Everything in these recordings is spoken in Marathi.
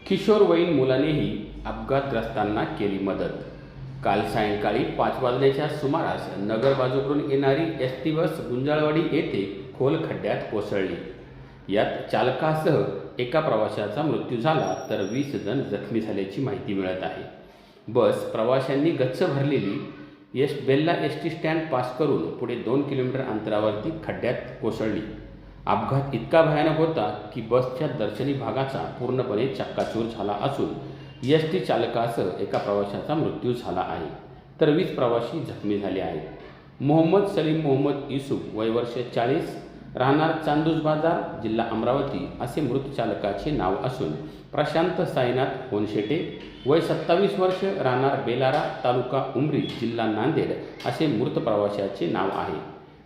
किशोरवयीन मुलानेही अपघातग्रस्तांना केली मदत। काल सायंकाळी 5 वाजण्याच्या सुमारास नगर बाजूकडून येणारी एसटी बस गुंजाळवाडी येथे खोल खड्ड्यात कोसळली। यात चालकासह एका प्रवाशाचा मृत्यू झाला तर 20 जण जखमी झाल्याची माहिती मिळत आहे। बस प्रवाशांनी गच्च भरलेली बेल्ला एसटी स्टँड पास करून पुढे 2 किलोमीटर अंतरावरती खड्ड्यात कोसळली। अपघात इतका भयानक होता की बसच्या दर्शनी भागाचा पूर्णपणे चक्काचूर झाला असून एसटी चालकासह एका प्रवाशाचा मृत्यू झाला आहे तर 20 प्रवासी जखमी झाले आहेत। मोहम्मद सलीम मोहम्मद युसुफ वय वर्ष 40 राहणार चांदूस बाजार जिल्हा अमरावती असे मृत चालकाचे नाव असून प्रशांत साईनाथ होनशेटे वय 27 वर्ष राहणार बेलारा तालुका उमरी जिल्हा नांदेड असे मृत प्रवाशाचे नाव आहे।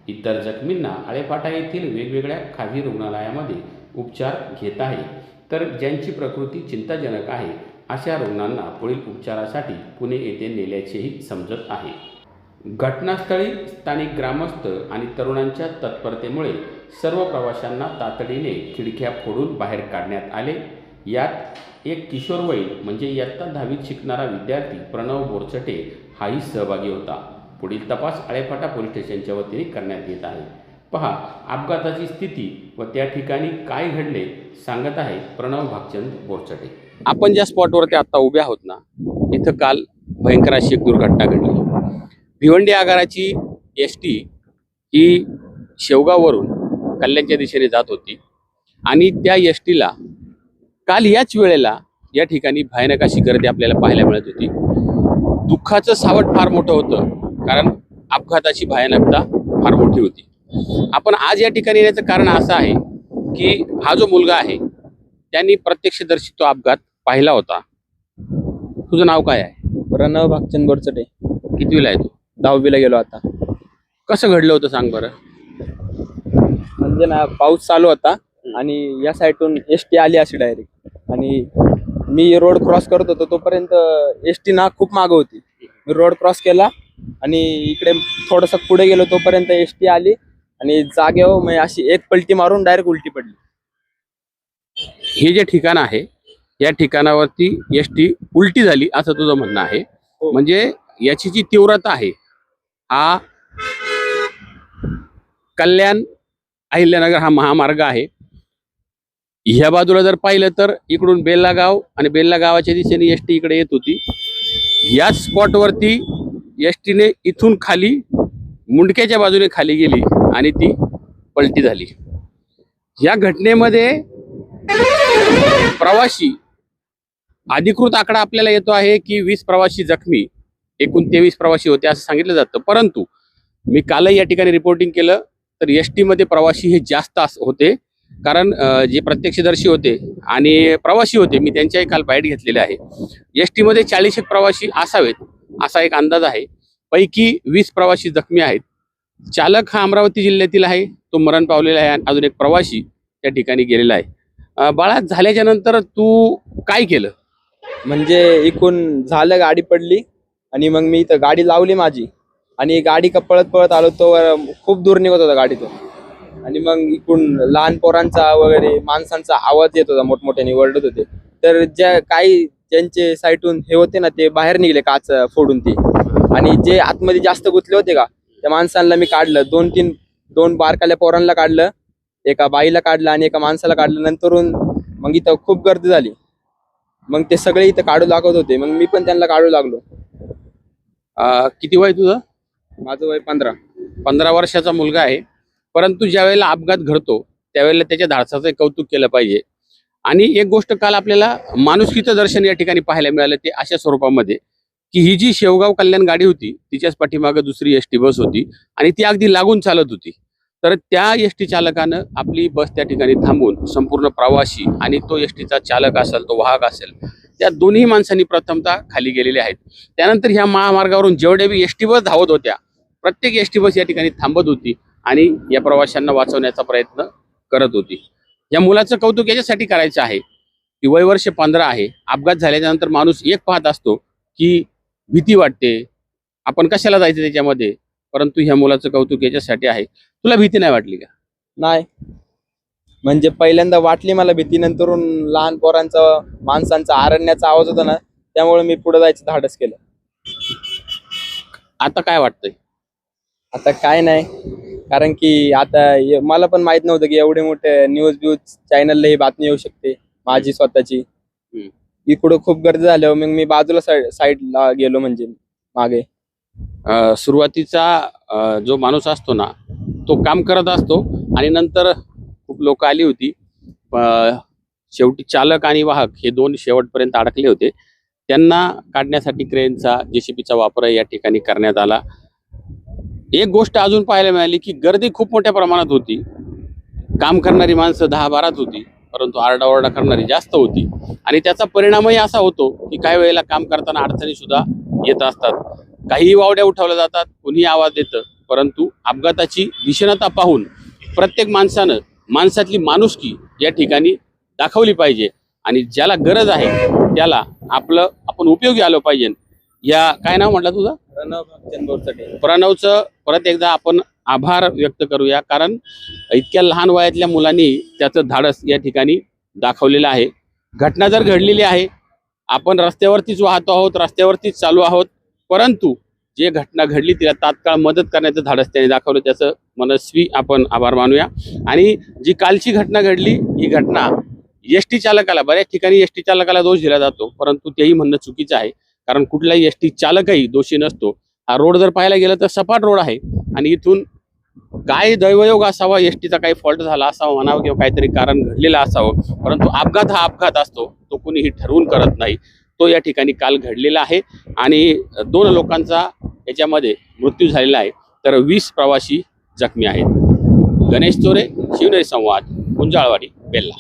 इतर जखमींना आळेफाटा येथील वेगवेगळ्या खाजगी रुग्णालयामध्ये उपचार घेत आहे तर ज्यांची प्रकृती चिंताजनक आहे अशा रुग्णांना पुढील उपचारासाठी पुणे येथे नेल्याचेही समजत आहे। घटनास्थळी स्थानिक ग्रामस्थ आणि तरुणांच्या तत्परतेमुळे सर्व प्रवाशांना तातडीने खिडक्या फोडून बाहेर काढण्यात आले। यात एक किशोरवयीन म्हणजे इयत्ता 10वीत शिकणारा विद्यार्थी प्रणव बोरचटे हाही सहभागी होता। पुढील तपास आळेफाटा पोलीस स्टेशनच्या वतीने करण्यात येत आहे। पहा अपघाताची स्थिती व त्या ठिकाणी काय घडले सांगत आहे प्रणव भागचंद बोरचटे। आपण ज्या स्पॉटवरती आता उभे आहोत ना, इथं काल भयंकर अशी एक दुर्घटना घडली। भिवंडी आगाराची एसटी ही शेवगाववरून कल्याणच्या दिशेने जात होती आणि त्या एसटीला काल याच वेळेला या ठिकाणी भयानक अशी गर्दी आपल्याला पाहायला मिळत होती। दुःखाचं सावट फार मोठं होतं कारण अपघाताची भयानकता फार मोठी होती। आपण आज या ठिकाणी येण्याचं कारण असं आहे की हा जो मुलगा आहे त्यांनी प्रत्यक्षदर्शी तो अपघात पाहिला होता। तुझं नाव काय आहे? प्रणव भागचंद बोरचटे। कितवीला आहे तू? 10वीला गेलो आता। कसं घडलं होतं सांग बरं। म्हणजे ना पाऊस चालू होता आणि या साईडून एसटी आली अशी डायरेक्ट आणि मी रोड क्रॉस करत होतो तोपर्यंत एसटी ना खूप मागं होती। मी रोड क्रॉस केला आणि इकडे थोडंसं पुढे गेलो तोपर्यंत एसटी आली आणि जागेवर मी अशी एक पलटी मारून डायरेक्ट उलटी पडली। हे जे ठिकाण आहे या ठिकाणावरती एसटी उलटी झाली असं तुझं म्हणणं आहे? म्हणजे याची जी तीव्रता आहे हा कल्याण अहिल्यानगर हा महामार्ग आहे। ह्या बाजूला जर पाहिलं तर इकडून बेल्ला गाव आणि बेल्ला गावाच्या दिशेने एसटी इकडे येत होती। या स्पॉटवरती एसटीने इथून खाली मुंडक्याच्या बाजूने खाली गेली आणि ती पलटी झाली। या घटनेमध्ये प्रवासी अधिकृत आकडा आपल्याला येतो आहे की 20 प्रवासी जखमी, एकूण 23 प्रवासी होते असं सांगितलं जातं। परंतु मी कालही या ठिकाणी रिपोर्टिंग केलं तर एसटी मध्ये प्रवासी हे जास्त होते कारण जे प्रत्यक्षदर्शी होते आणि प्रवासी होते मी त्यांच्याही काल बाईट घेतलेले आहे। एसटी मध्ये 40 प्रवासी असावेत असा एक अंदाज आहे। पैकी 20 प्रवासी जखमी आहेत। चालक हा अमरावती जिल्ह्यातील आहे, तो मरण पावलेला आहे आणि अजून एक प्रवासी त्या ठिकाणी गेलेला आहे। बाळा झाल्याच्या नंतर तू काय केलं? म्हणजे इकडून झालं गाडी पडली आणि मग मी इथं गाडी लावली माझी आणि गाडी का पळत पळत आलो तो खूप दूर निघत होता गाडीतून आणि मग इकडून लहान पोरांचा वगैरे माणसांचा आवाज येत होता, मोठमोठ्याने ओरडत होते। तर ज्या काही ज्यांचे साईटून हे होते ना ते बाहेर निघले काच फोडून ते आणि जे आतमध्ये जास्त गुंतले होते का त्या माणसांना मी काढलं। 2 बारकाल्या पोरांना काढलं, एका बाईला काढलं आणि एका माणसाला काढलं। नंतरून मग इथं खूप गर्दी झाली, मग ते सगळे इथं काढू लागत होते, मग मी पण त्यांना काढू लागलो। किती वय तुझं? माझं वय 15 वर्षाचा मुलगा आहे। परंतु ज्या वेळेला अपघात घडतो त्यावेळेला त्याच्या धाडसाचं कौतुक केलं पाहिजे। आणि एक गोष्ट काल आपल्याला माणुसकीचं दर्शन या ठिकाणी पाहायला मिळालं ते अशा स्वरूपामध्ये की ही जी शेवगाव कल्याण गाडी होती तिच्याच पाठीमागे दुसरी एसटी बस होती आणि ती अगदी लागून चालत होती। तर त्या एसटी चालकानं आपली बस त्या ठिकाणी थांबवून संपूर्ण प्रवासी आणि तो एसटीचा चालक असेल तो वाहक असेल त्या दोन्ही माणसांनी प्रथमतः खाली गेलेले आहेत। त्यानंतर ह्या महामार्गावरून जेवढे बी एसटी बस धावत होत्या प्रत्येक एसटी बस या ठिकाणी थांबत होती आणि या प्रवाशांना वाचवण्याचा प्रयत्न करत होती। या मुलाचं कौतुक याच्यासाठी करायचं आहे की वय वर्ष 15 आहे। अपघात झाल्याच्या नंतर माणूस एक पाहत असतो की भीती वाटते, आपण कशाला जायचं त्याच्यामध्ये, परंतु ह्या मुलाचं कौतुक याच्यासाठी आहे। तुला भीती नाही वाटली का? नाही। म्हणजे पहिल्यांदा वाटली मला भीती, नंतरून लहान पोरांचा माणसांचा आरण्याचा आवाज होता ना, त्यामुळे मी पुढे जायचं धाडस केलं. आता काय वाटतंय? आता काय नाही, कारण की आता मला पण माहित नव्हतं की एवढे मोठे न्यूज चॅनलला ही बातमी येऊ शकते माझी स्वतःची. हम्म. इकडं खूप गर्दी झाल्यावर मग मी बाजूला साईडला गेलो, म्हणजे मागे. सुरुवातीचा जो माणूस असतो ना, तो काम करत असतो आणि नंतर खूप लोक आली होती. शेवटी चालक आणि वाहक हे दोन शेवटपर्यंत अडकले होते. त्यांना काढण्यासाठी क्रेनचा, जेसीबीचा वापर या ठिकाणी करण्यात आला. एक गोष्ट अजून पाहायला मिळाली की गर्दी खूप मोठ्या प्रमाणात होती. काम करणारी माणसं 10-12च होती, परंतु आरडाओरडा करणारी जास्त होती. आणि त्याचा परिणामही असा होतो की काही वेळेला काम करताना अडचणी सुद्धा येत असतात. काही वावड्या उठवल्या जातात, कुणी आवाज देतं, परंतु अपघाताची दिशेनता पाहून प्रत्येक माणसानं माणसातली माणुसकी या ठिकाणी दाखवली पाहिजे आणि ज्याला गरज आहे त्याला आपण उपयोगी आलो पाहिजे. या काय नाव म्हटलं तुझं? प्रणवचं परत एकदा आपण आभार व्यक्त करूया, कारण इतक्या लहान वयातल्या मुलांनी त्याचं धाडस या ठिकाणी दाखवलेलं आहे. घटना जर घडलेली आहे, आपण रस्त्यावरतीच वाहतो आहोत, रस्त्यावरतीच चालू आहोत, परंतु जे घटना घडली तिला तात्काळ मदत करण्याचं धाडस त्याने दाखवलं, त्याचं मनस्वी आपण आभार मानूया. आणि जी कालची घटना घडली, ही घटना एसटी चालकाला, बऱ्याच ठिकाणी एसटी चालकाला दोष दिला जातो, परंतु तेही म्हणणं चुकीचं आहे. कारण कुठलाही एसटी चालकही दोषी नसतो. हा रोड जर पाहायला गेलं तर सपाट रोड आहे आणि इथून काय दैवयोग असावा, एसटीचा काही फॉल्ट झाला असावा म्हणावं किंवा काहीतरी कारण घडलेलं असावं, परंतु अपघात हा अपघात असतो, तो कुणीही ठरवून करत नाही. तो या ठिकाणी काल घडलेला आहे आणि 2 लोकांचा याच्यामध्ये मृत्यू झालेला आहे, तर 20 प्रवासी जखमी आहेत. गणेश चोरे, शिवनेरी संवाद, गुंजाळवाडी, बेल्ला.